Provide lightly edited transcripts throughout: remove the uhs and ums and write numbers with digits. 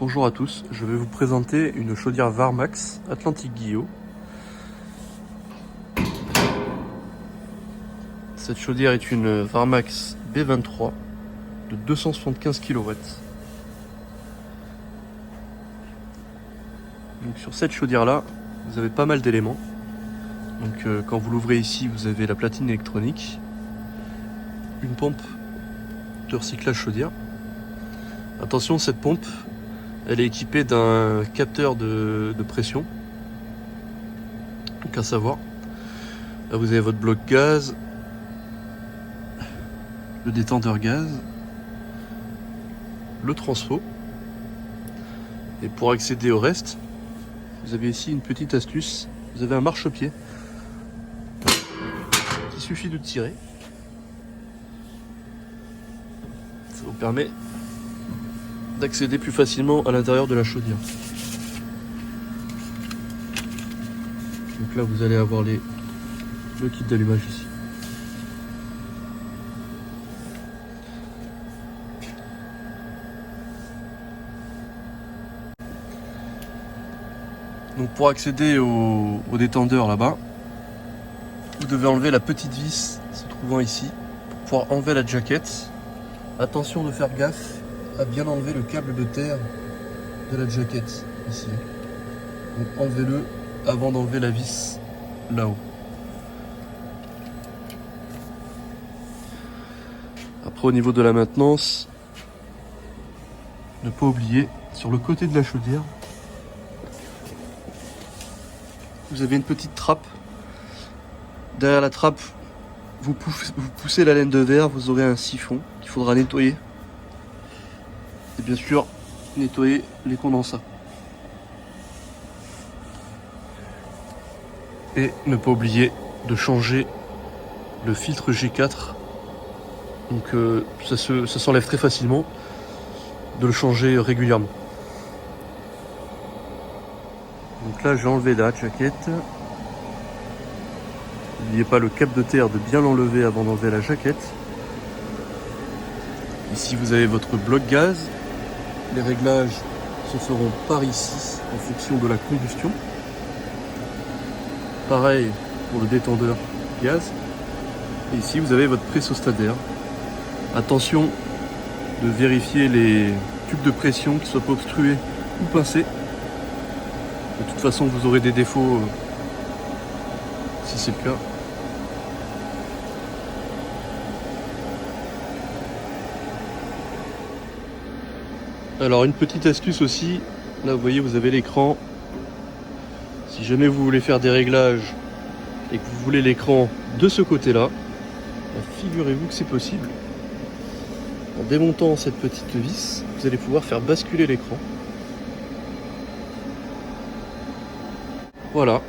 Bonjour à tous, je vais vous présenter une chaudière Varmax Atlantic Guillot. Cette chaudière est une Varmax B23 de 275 kW. Donc sur cette chaudière là, vous avez pas mal d'éléments. Donc quand vous l'ouvrez ici, vous avez la platine électronique, une pompe de recyclage chaudière. Attention, cette pompe, elle est équipée d'un capteur de pression. Donc à savoir, là vous avez votre bloc gaz, le détendeur gaz, le transfo. Et pour accéder au reste, vous avez ici une petite astuce. Vous avez un marchepied qu'il suffit de tirer. Ça vous permet d'accéder plus facilement à l'intérieur de la chaudière. Donc là vous allez avoir le kit d'allumage ici. Donc pour accéder au détendeur là-bas, vous devez enlever la petite vis se trouvant ici pour pouvoir enlever la jaquette. Attention de faire gaffe à bien enlever le câble de terre de la jaquette ici. Donc enlevez-le avant d'enlever la vis là-haut. Après au niveau de la maintenance, ne pas oublier sur le côté de la chaudière, vous avez une petite trappe. Derrière la trappe, vous poussez la laine de verre, vous aurez un siphon qu'il faudra nettoyer. Et bien sûr, nettoyer les condensats. Et ne pas oublier de changer le filtre G4. Donc ça s'enlève très facilement, de le changer régulièrement. Donc là j'ai enlevé la jaquette. N'oubliez pas le cap de terre de bien l'enlever avant d'enlever la jaquette. Ici vous avez votre bloc gaz. Les réglages se feront par ici en fonction de la combustion. Pareil pour le détendeur gaz. Et ici vous avez votre pressostataire. Attention de vérifier les tubes de pression qui ne soient pas obstrués ou pincés. De toute façon vous aurez des défauts si c'est le cas. Alors une petite astuce aussi, là vous voyez vous avez l'écran. Si jamais vous voulez faire des réglages et que vous voulez l'écran de ce côté là, figurez-vous que c'est possible. En démontant cette petite vis, vous allez pouvoir faire basculer l'écran. Voilà.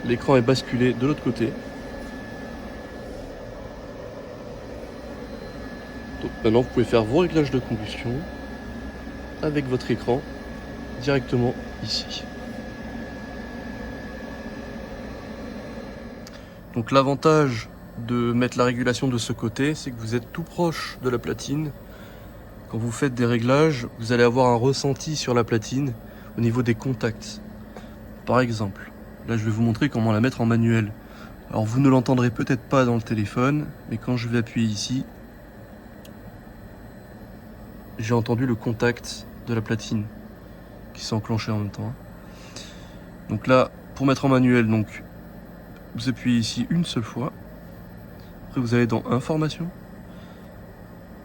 L'écran est basculé de l'autre côté. Donc maintenant vous pouvez faire vos réglages de combustion avec votre écran directement ici. Donc l'avantage de mettre la régulation de ce côté, c'est que vous êtes tout proche de la platine. Quand vous faites des réglages, vous allez avoir un ressenti sur la platine au niveau des contacts. Par exemple, là je vais vous montrer comment la mettre en manuel. Alors vous ne l'entendrez peut-être pas dans le téléphone, mais quand je vais appuyer ici, j'ai entendu le contact de la platine qui s'est enclenché en même temps. Donc là, pour mettre en manuel, donc vous appuyez ici une seule fois. Après vous allez dans Information,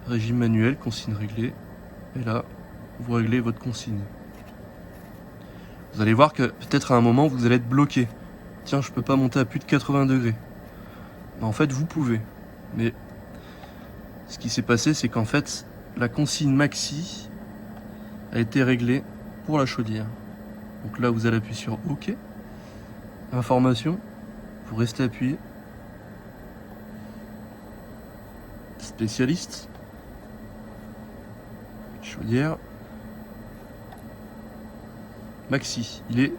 Régime manuel, consigne réglée. Et là, vous réglez votre consigne. Vous allez voir que peut-être à un moment vous allez être bloqué. Tiens, je peux pas monter à plus de 80 degrés. Mais en fait, vous pouvez. Mais ce qui s'est passé, c'est qu'en fait, la consigne maxi a été réglée pour la chaudière. Donc là, vous allez appuyer sur OK. Information, vous restez appuyé. Spécialiste. Chaudière. Maxi, il est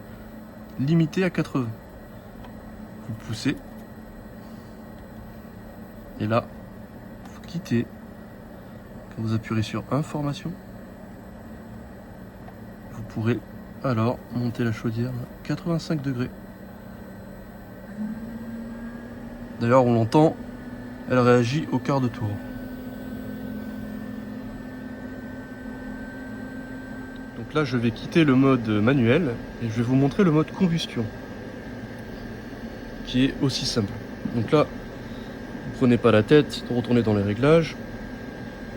limité à 80. Vous poussez. Et là, vous quittez. Quand vous appuyez sur Information, pourrez alors monter la chaudière à 85 degrés. D'ailleurs, on l'entend, elle réagit au quart de tour. Donc là, je vais quitter le mode manuel et je vais vous montrer le mode combustion, qui est aussi simple. Donc là, vous prenez pas la tête, vous retournez dans les réglages.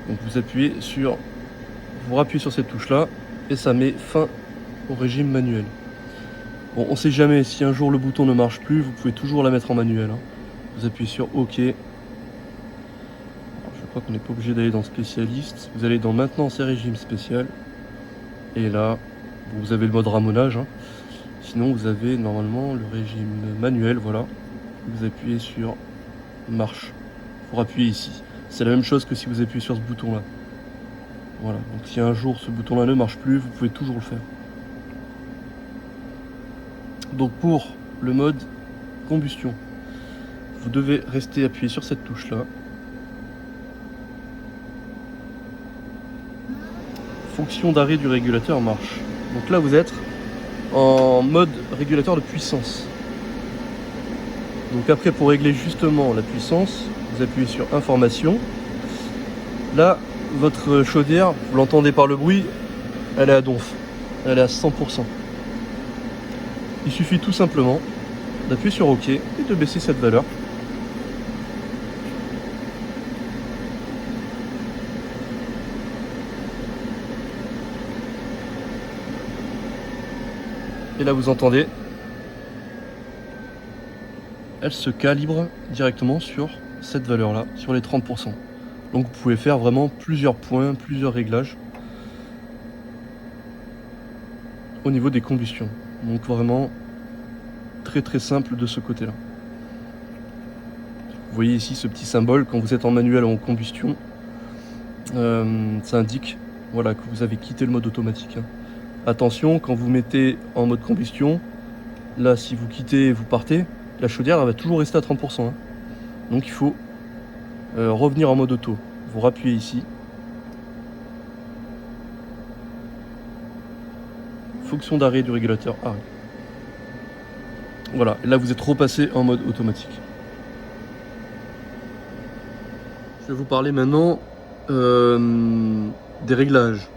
Donc vous appuyez sur, vous rappuyez sur cette touche là et ça met fin au régime manuel. Bon, on sait jamais, si un jour le bouton ne marche plus, vous pouvez toujours la mettre en manuel. Vous appuyez sur OK. Alors, je crois qu'on n'est pas obligé d'aller dans spécialiste. Vous allez dans maintenance et régime spécial. Et là, vous avez le mode ramonage. Sinon, vous avez normalement le régime manuel. Voilà. Vous appuyez sur marche. Vous appuyez ici. C'est la même chose que si vous appuyez sur ce bouton là. Voilà. Donc si un jour ce bouton là ne marche plus, vous pouvez toujours le faire. Donc pour le mode combustion, vous devez rester appuyé sur cette touche là. Fonction d'arrêt du régulateur marche. Donc là vous êtes en mode régulateur de puissance. Donc après, pour régler justement la puissance, vous appuyez sur information. Là, votre chaudière, vous l'entendez par le bruit, elle est à donf, elle est à 100%. Il suffit tout simplement d'appuyer sur OK et de baisser cette valeur. Et là, vous entendez, elle se calibre directement sur cette valeur-là, sur les 30%. Donc vous pouvez faire vraiment plusieurs points, plusieurs réglages au niveau des combustions. Donc vraiment très très simple de ce côté-là. Vous voyez ici ce petit symbole quand vous êtes en manuel ou en combustion. Ça indique voilà, que vous avez quitté le mode automatique. Attention, quand vous mettez en mode combustion, là si vous quittez et vous partez, la chaudière elle va toujours rester à 30%. Donc il faut revenir en mode auto. Vous rappuyez ici. Fonction d'arrêt du régulateur arrêt. Voilà, et là vous êtes repassé en mode automatique. Je vais vous parler maintenant des réglages.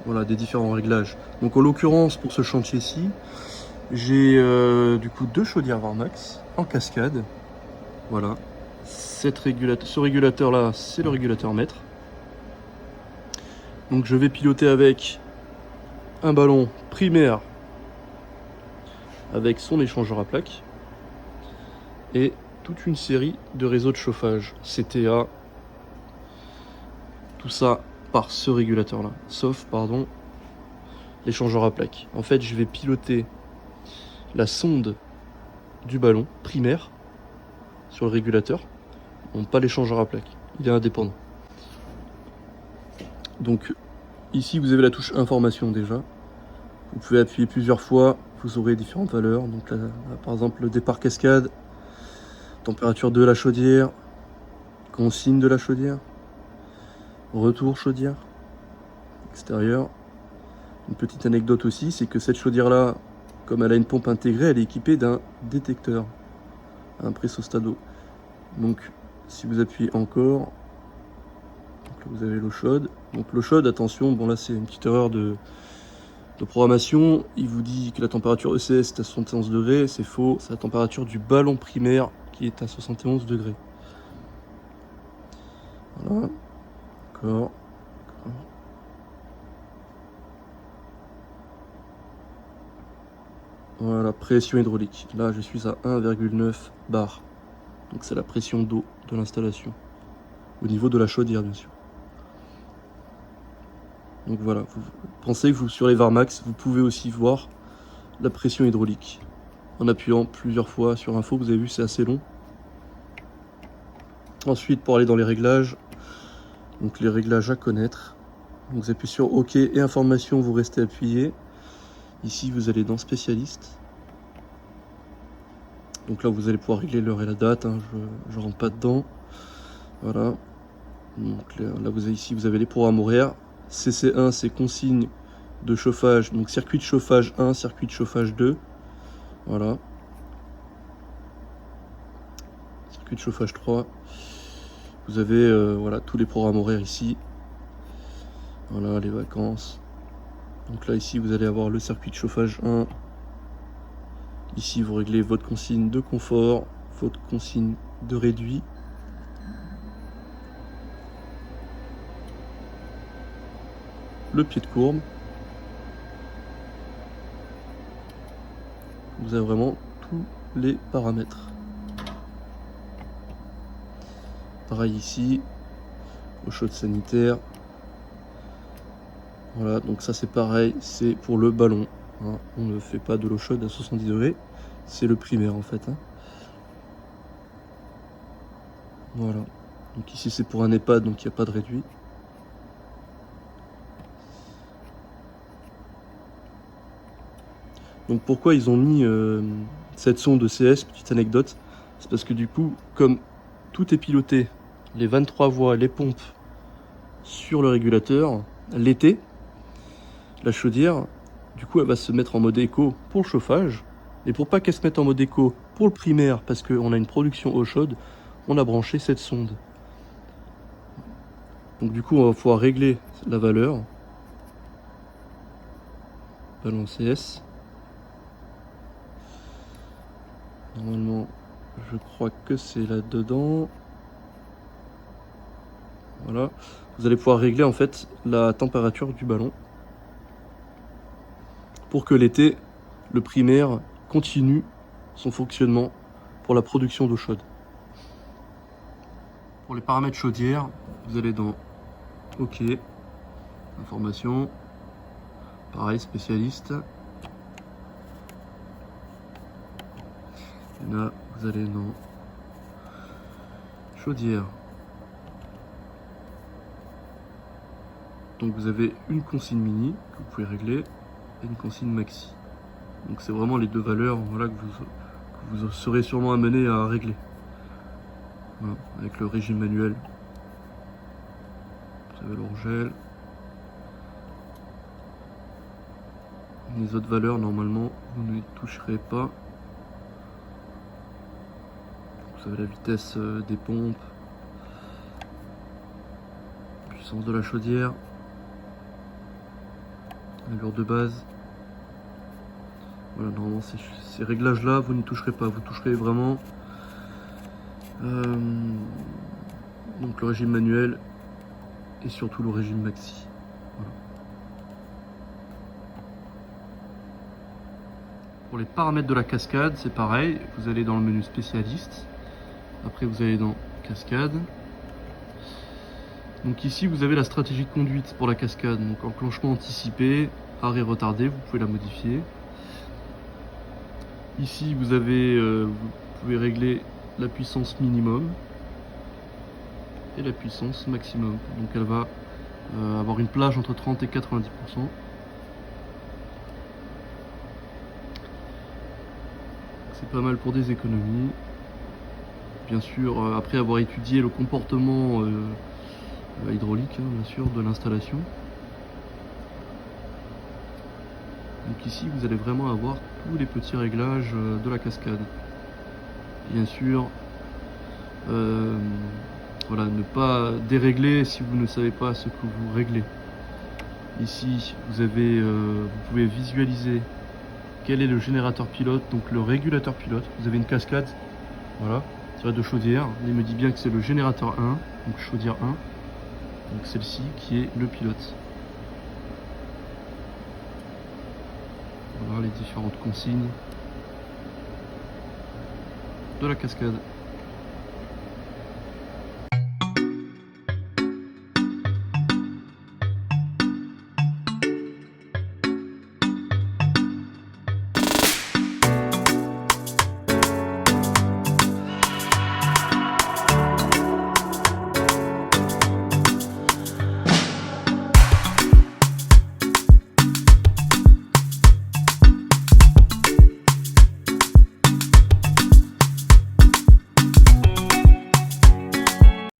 Voilà, des différents réglages. Donc en l'occurrence pour ce chantier-ci, j'ai du coup 2 chaudières Varmax en cascade. Voilà. Ce régulateur là, c'est le régulateur mètre. Donc je vais piloter avec un ballon primaire avec son échangeur à plaques et toute une série de réseaux de chauffage CTA, tout ça par ce régulateur là, sauf pardon l'échangeur à plaques. En fait, je vais piloter la sonde du ballon primaire sur le régulateur, non pas l'échangeur à plaques, il est indépendant. Donc ici vous avez la touche information déjà. Vous pouvez appuyer plusieurs fois, vous aurez différentes valeurs. Donc là, par exemple le départ cascade, température de la chaudière, consigne de la chaudière, retour chaudière, extérieur. Une petite anecdote aussi, c'est que cette chaudière là, comme elle a une pompe intégrée, elle est équipée d'un détecteur, un pressostado. Donc si vous appuyez encore, donc là, vous avez l'eau chaude. Donc l'eau chaude, attention, bon là c'est une petite erreur de programmation. Il vous dit que la température ECS est à 71 degrés, c'est faux, c'est la température du ballon primaire qui est à 71 degrés. Voilà, d'accord. Voilà, pression hydraulique. Là, je suis à 1,9 bar. Donc c'est la pression d'eau de l'installation. Au niveau de la chaudière, bien sûr. Donc voilà, vous pensez que sur les Varmax, vous pouvez aussi voir la pression hydraulique. En appuyant plusieurs fois sur info, vous avez vu, c'est assez long. Ensuite, pour aller dans les réglages, donc les réglages à connaître. Donc vous appuyez sur OK et information, vous restez appuyé. Ici, vous allez dans spécialiste. Donc là, vous allez pouvoir régler l'heure et la date. Je rentre pas dedans. Voilà. Donc là, ici, vous avez les programmes horaires. CC1, c'est consigne de chauffage, donc circuit de chauffage 1, circuit de chauffage 2, voilà. Circuit de chauffage 3. Vous avez voilà, tous les programmes horaires ici. Voilà, les vacances. Donc là, ici, vous allez avoir le circuit de chauffage 1. Ici, vous réglez votre consigne de confort, votre consigne de réduit. Le pied de courbe. Vous avez vraiment tous les paramètres. Pareil ici, eau chaude sanitaire. Voilà, donc ça c'est pareil, c'est pour le ballon. Hein. On ne fait pas de l'eau chaude à 70 degrés, c'est le primaire en fait. Hein. Voilà, donc ici c'est pour un EHPAD, donc il n'y a pas de réduit. Donc pourquoi ils ont mis cette sonde de CS, petite anecdote, c'est parce que du coup, comme tout est piloté, les 23 voies, les pompes sur le régulateur, l'été, la chaudière, du coup elle va se mettre en mode éco pour le chauffage, et pour pas qu'elle se mette en mode éco pour le primaire, parce qu'on a une production eau chaude, on a branché cette sonde. Donc du coup on va pouvoir régler la valeur, ballon CS. Normalement, je crois que c'est là-dedans. Voilà. Vous allez pouvoir régler en fait la température du ballon pour que l'été, le primaire continue son fonctionnement pour la production d'eau chaude. Pour les paramètres chaudière, vous allez dans OK, information, pareil, spécialiste. Et là, vous allez dans chaudière. Donc vous avez une consigne mini que vous pouvez régler et une consigne maxi. Donc c'est vraiment les deux valeurs, voilà, que vous serez sûrement amené à régler. Voilà, avec le régime manuel. Vous avez l'orgel. Les autres valeurs, normalement, vous ne les toucherez pas. Vous avez la vitesse des pompes, puissance de la chaudière, allure de base. Voilà, normalement ces réglages là vous ne toucherez pas, vous toucherez vraiment donc le régime manuel et surtout le régime maxi. Voilà. Pour les paramètres de la cascade, c'est pareil, vous allez dans le menu spécialiste, après vous allez dans cascade. Donc ici vous avez la stratégie de conduite pour la cascade, donc enclenchement anticipé, arrêt retardé, vous pouvez la modifier. Ici vous pouvez régler la puissance minimum et la puissance maximum. Donc elle va avoir une plage entre 30 et 90%. C'est pas mal pour des économies. Bien sûr, après avoir étudié le comportement hydraulique, hein, bien sûr, de l'installation. Donc ici, vous allez vraiment avoir tous les petits réglages de la cascade. Bien sûr, voilà, ne pas dérégler si vous ne savez pas ce que vous réglez. Ici, vous pouvez visualiser quel est le générateur pilote, donc le régulateur pilote. Vous avez une cascade, voilà, tirée de chaudière. Il me dit bien que c'est le générateur 1, donc chaudière 1. Donc celle-ci qui est le pilote. Voilà les différentes consignes de la cascade.